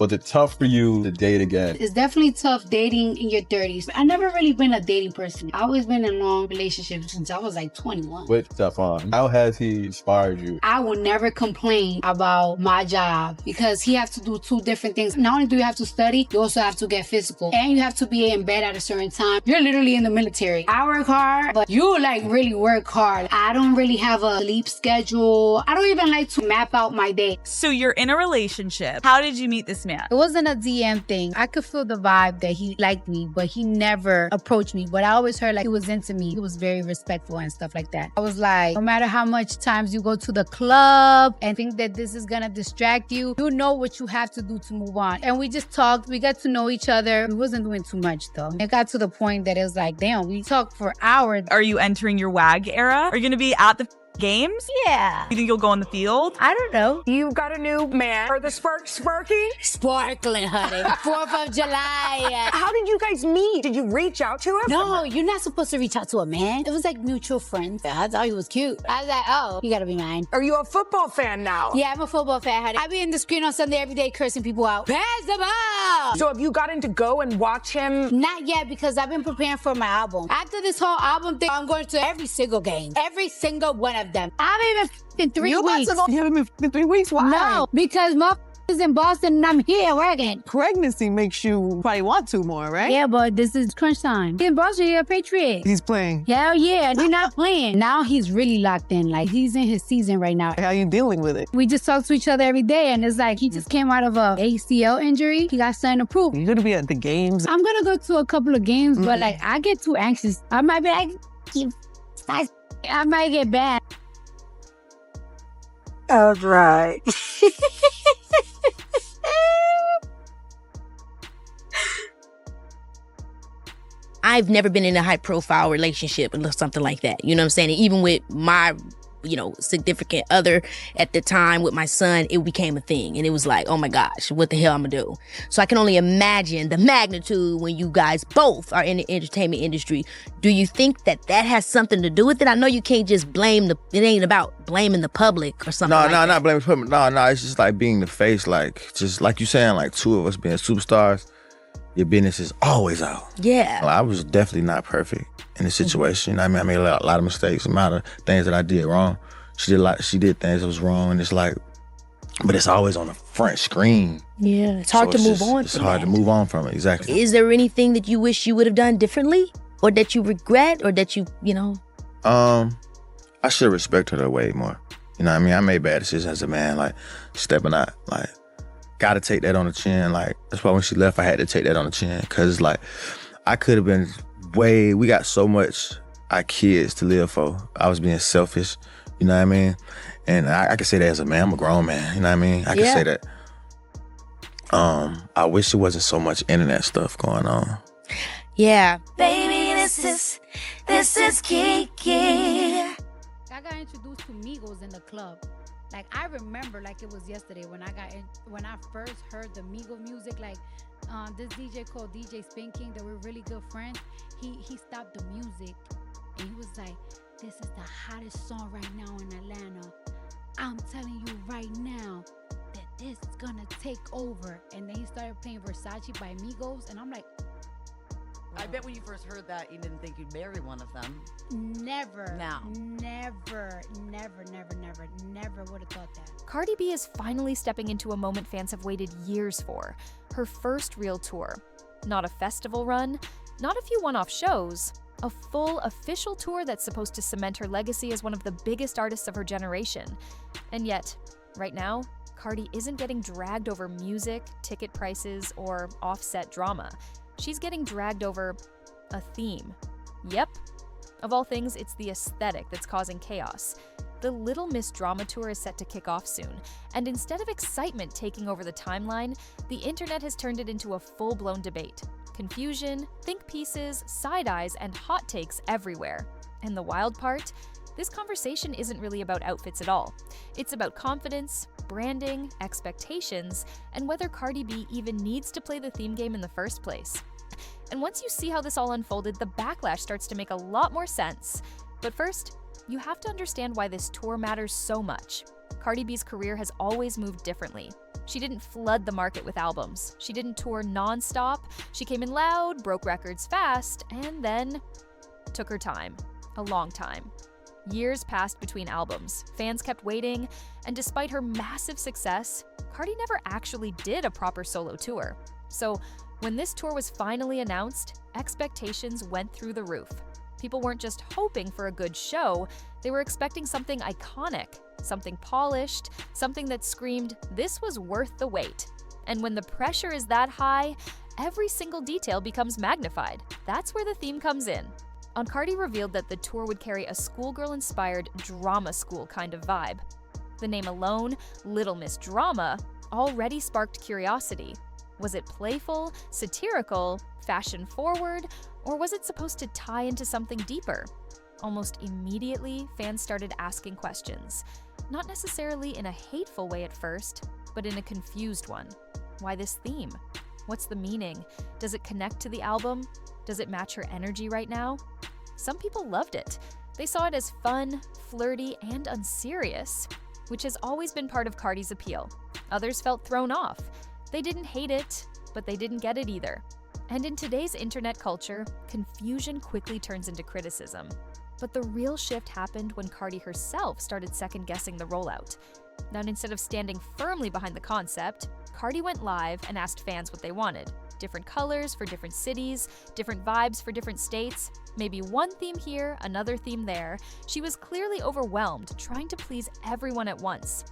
Was it tough for you to date again? It's definitely tough dating in your 30s. I never really been a dating person. I've always been in long relationships since I was like 21. With Stephon, how has he inspired you? I will never complain about my job because he has to do two different things. Not only do you have to study, you also have to get physical. And you have to be in bed at a certain time. You're literally in the military. I work hard, but you like really work hard. I don't really have a sleep schedule. I don't even like to map out my day. So you're in a relationship. How did you meet this man? It wasn't a DM thing. I could feel the vibe that he liked me, but he never approached me. But I always heard like he was into me. He was very respectful and stuff like that. I was like, no matter how much times you go to the club and think that this is gonna distract you, you know what you have to do to move on. And we just talked. We got to know each other. We wasn't doing too much though. It got to the point that it was like, damn, we talked for hours. Are you entering your WAG era? Are you gonna be at the games? Yeah. You think you'll go on the field? I don't know. You got a new man. Are the sparks sparky? Sparkling, honey. 4th of July. How did you guys meet? Did you reach out to him? No, you're not supposed to reach out to a man. It was like mutual friends. I thought he was cute. I was like, oh, you gotta be mine. Are you a football fan now? Yeah, I'm a football fan, honey. I be in the screen on Sunday every day cursing people out. Pass the ball! So have you gotten to go and watch him? Not yet, because I've been preparing for my album. After this whole album thing, I'm going to every single game. Every single one of them. I haven't even in 3 weeks. You haven't been in 3 weeks? Why? No, because motherfuckers is in Boston and I'm here working. Pregnancy makes you probably want to more, right? Yeah, but this is crunch time. In Boston, you're a Patriot. He's playing. Hell yeah, we're not playing. Now he's really locked in. Like, he's in his season right now. How you dealing with it? We just talk to each other every day, and it's like he just came out of a ACL injury. He got something to prove. You're gonna be at the games. I'm gonna go to a couple of games, but like, I get too anxious. I might be like, I might get bad. That's right. I've never been in a high-profile relationship or something like that. You know what I'm saying? And even with my, significant other at the time with my son, it became a thing. And it was like, oh my gosh, what the hell I'm gonna do? So I can only imagine the magnitude when you guys both are in the entertainment industry. Do you think that has something to do with it? I know you can't just it ain't about blaming the public or something like that. Not blaming the public. No, it's just like being the face, like, just like you saying, like two of us being superstars. Your business is always out. Yeah. Well, I was definitely not perfect in the situation. You know what I mean? I made a lot of mistakes, a lot of things that I did wrong. She did things that was wrong, and it's like, but it's always on the front screen. Yeah, it's hard to move on. It's hard to move on from it, exactly. Is there anything that you wish you would have done differently? Or that you regret? Or that you know? I should respect her way more. You know what I mean? I made bad decisions as a man, like stepping out, like, gotta take that on the chin. Like, that's why when she left, I had to take that on the chin. Cause like, I could have been we got so much our kids to live for. I was being selfish, you know what I mean? And I can say that as a man, I'm a grown man, you know what I mean? I can say that. I wish there wasn't so much internet stuff going on. Yeah. Baby, this is Kiki. I got introduced to Migos in the club. Like, I remember like it was yesterday when I first heard the Migos music. Like, this DJ called DJ Spin King, that we're really good friends. He stopped the music and he was like, "This is the hottest song right now in Atlanta. I'm telling you right now that this is gonna take over." And then he started playing Versace by Migos, and I'm like, I bet when you first heard that, you didn't think you'd marry one of them. never, No. never would have thought that. Cardi B is finally stepping into a moment fans have waited years for. Her first real tour. Not a festival run, not a few one-off shows, a full official tour that's supposed to cement her legacy as one of the biggest artists of her generation. And yet, right now, Cardi isn't getting dragged over music, ticket prices, or offset drama. She's getting dragged over a theme. Yep. Of all things, it's the aesthetic that's causing chaos. The Little Miss Drama Tour is set to kick off soon, and instead of excitement taking over the timeline, the internet has turned it into a full-blown debate. Confusion, think pieces, side eyes, and hot takes everywhere. And the wild part? This conversation isn't really about outfits at all. It's about confidence, branding, expectations, and whether Cardi B even needs to play the theme game in the first place. And once you see how this all unfolded, the backlash starts to make a lot more sense. But first, you have to understand why this tour matters so much. Cardi B's career has always moved differently. She didn't flood the market with albums. She didn't tour non-stop. She came in loud, broke records fast, and then took her time. A long time. Years passed between albums. Fans kept waiting, and despite her massive success, Cardi never actually did a proper solo tour. So, when this tour was finally announced, expectations went through the roof. People weren't just hoping for a good show, they were expecting something iconic, something polished, something that screamed, this was worth the wait. And when the pressure is that high, every single detail becomes magnified. That's where the theme comes in. Cardi revealed that the tour would carry a schoolgirl-inspired drama school kind of vibe. The name alone, Little Miss Drama, already sparked curiosity. Was it playful, satirical, fashion-forward, or was it supposed to tie into something deeper? Almost immediately, fans started asking questions. Not necessarily in a hateful way at first, but in a confused one. Why this theme? What's the meaning? Does it connect to the album? Does it match her energy right now? Some people loved it. They saw it as fun, flirty, and unserious, which has always been part of Cardi's appeal. Others felt thrown off. They didn't hate it, but they didn't get it either. And in today's internet culture, confusion quickly turns into criticism. But the real shift happened when Cardi herself started second-guessing the rollout. Now, instead of standing firmly behind the concept, Cardi went live and asked fans what they wanted. Different colors for different cities, different vibes for different states, maybe one theme here, another theme there. She was clearly overwhelmed, trying to please everyone at once.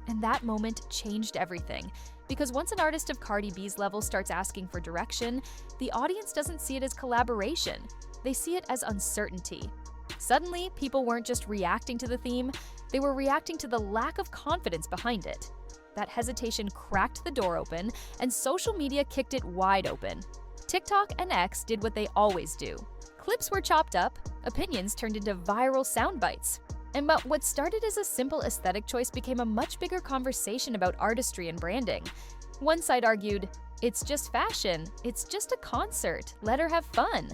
And that moment changed everything. Because once an artist of Cardi B's level starts asking for direction, the audience doesn't see it as collaboration. They see it as uncertainty. Suddenly, people weren't just reacting to the theme, they were reacting to the lack of confidence behind it. That hesitation cracked the door open, and social media kicked it wide open. TikTok and X did what they always do. Clips were chopped up, opinions turned into viral sound bites. And but what started as a simple aesthetic choice became a much bigger conversation about artistry and branding. One side argued, it's just fashion, it's just a concert, let her have fun.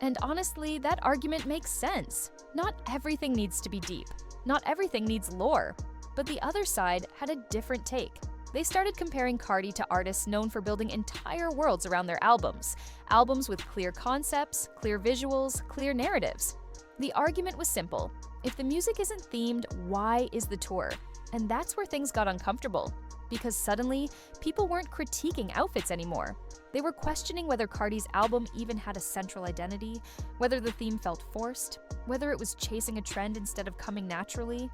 And honestly, that argument makes sense. Not everything needs to be deep. Not everything needs lore. But the other side had a different take. They started comparing Cardi to artists known for building entire worlds around their albums. Albums with clear concepts, clear visuals, clear narratives. The argument was simple. If the music isn't themed, why is the tour? And that's where things got uncomfortable. Because suddenly, people weren't critiquing outfits anymore. They were questioning whether Cardi's album even had a central identity, whether the theme felt forced, whether it was chasing a trend instead of coming naturally.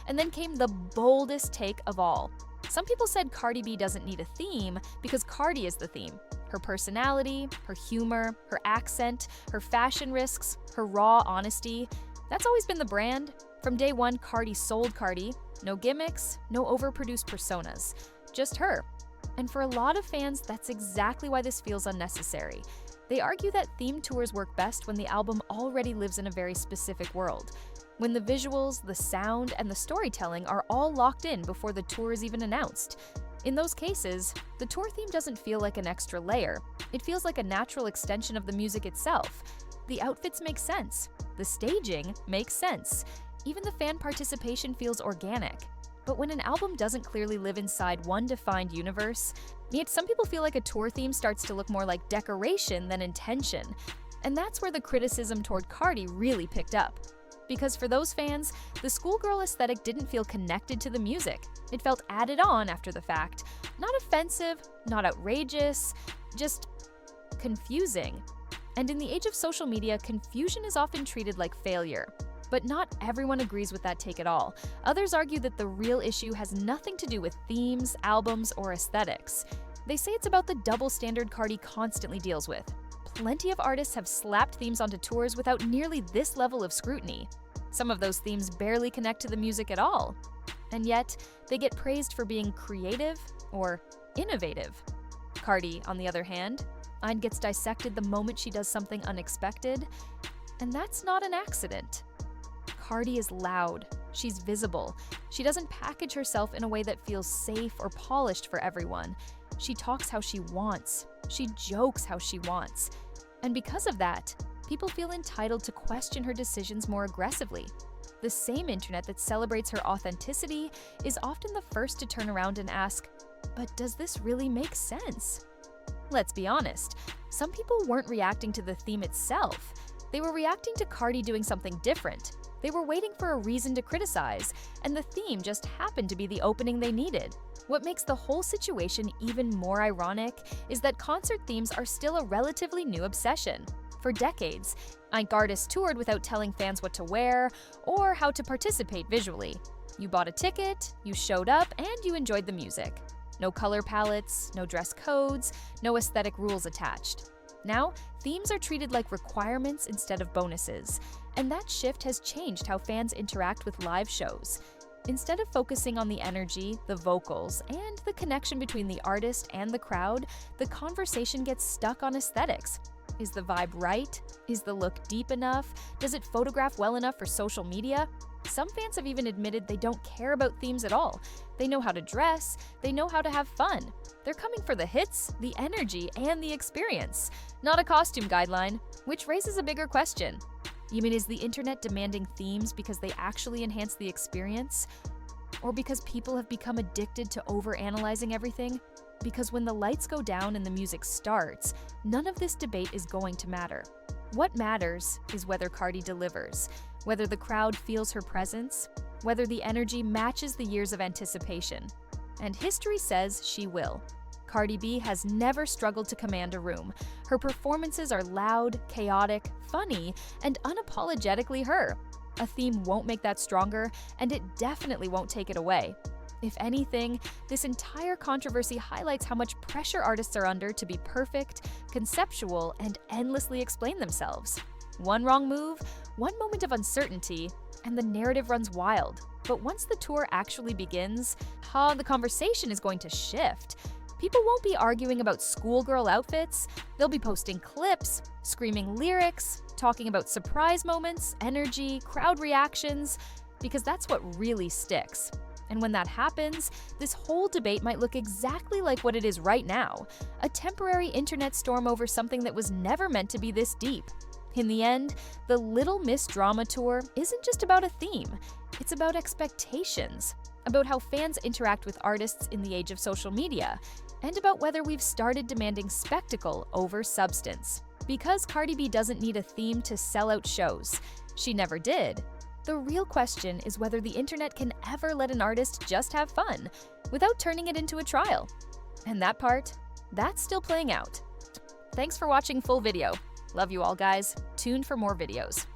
And then came the boldest take of all. Some people said Cardi B doesn't need a theme because Cardi is the theme. Her personality, her humor, her accent, her fashion risks, her raw honesty. That's always been the brand. From day one, Cardi sold Cardi. No gimmicks, no overproduced personas. Just her. And for a lot of fans, that's exactly why this feels unnecessary. They argue that theme tours work best when the album already lives in a very specific world. When the visuals, the sound, and the storytelling are all locked in before the tour is even announced. In those cases, the tour theme doesn't feel like an extra layer. It feels like a natural extension of the music itself. The outfits make sense. The staging makes sense. Even the fan participation feels organic. But when an album doesn't clearly live inside one defined universe, yet some people feel like a tour theme starts to look more like decoration than intention. And that's where the criticism toward Cardi really picked up. Because for those fans, the schoolgirl aesthetic didn't feel connected to the music. It felt added on after the fact. Not offensive, not outrageous, just confusing. And in the age of social media, confusion is often treated like failure. But not everyone agrees with that take at all. Others argue that the real issue has nothing to do with themes, albums, or aesthetics. They say it's about the double standard Cardi constantly deals with. Plenty of artists have slapped themes onto tours without nearly this level of scrutiny. Some of those themes barely connect to the music at all. And yet, they get praised for being creative or innovative. Cardi, on the other hand, gets dissected the moment she does something unexpected, and that's not an accident. Cardi is loud. She's visible. She doesn't package herself in a way that feels safe or polished for everyone. She talks how she wants. She jokes how she wants. And because of that, people feel entitled to question her decisions more aggressively. The same internet that celebrates her authenticity is often the first to turn around and ask, But does this really make sense? Let's be honest, some people weren't reacting to the theme itself. They were reacting to Cardi doing something different. They were waiting for a reason to criticize, and the theme just happened to be the opening they needed. What makes the whole situation even more ironic is that concert themes are still a relatively new obsession. For decades, artists toured without telling fans what to wear or how to participate visually. You bought a ticket, you showed up, and you enjoyed the music. No color palettes, no dress codes, no aesthetic rules attached. Now, themes are treated like requirements instead of bonuses, and that shift has changed how fans interact with live shows. Instead of focusing on the energy, the vocals, and the connection between the artist and the crowd, the conversation gets stuck on aesthetics. Is the vibe right? Is the look deep enough? Does it photograph well enough for social media? Some fans have even admitted they don't care about themes at all. They know how to dress, they know how to have fun. They're coming for the hits, the energy, and the experience, not a costume guideline, which raises a bigger question. You mean, is the internet demanding themes because they actually enhance the experience? Or because people have become addicted to overanalyzing everything? Because when the lights go down and the music starts, none of this debate is going to matter. What matters is whether Cardi delivers, whether the crowd feels her presence, whether the energy matches the years of anticipation. And history says she will. Cardi B has never struggled to command a room. Her performances are loud, chaotic, funny, and unapologetically her. A theme won't make that stronger, and it definitely won't take it away. If anything, this entire controversy highlights how much pressure artists are under to be perfect, conceptual, and endlessly explain themselves. One wrong move, one moment of uncertainty, and the narrative runs wild. But once the tour actually begins, the conversation is going to shift. People won't be arguing about schoolgirl outfits. They'll be posting clips, screaming lyrics, talking about surprise moments, energy, crowd reactions, because that's what really sticks. And when that happens, this whole debate might look exactly like what it is right now, a temporary internet storm over something that was never meant to be this deep. In the end, the Little Miss Drama Tour isn't just about a theme, it's about expectations, about how fans interact with artists in the age of social media, and about whether we've started demanding spectacle over substance. Because Cardi B doesn't need a theme to sell out shows. She never did. The real question is whether the internet can ever let an artist just have fun without turning it into a trial. And that part, that's still playing out. Thanks for watching full video. Love you all, guys. Tune for more videos.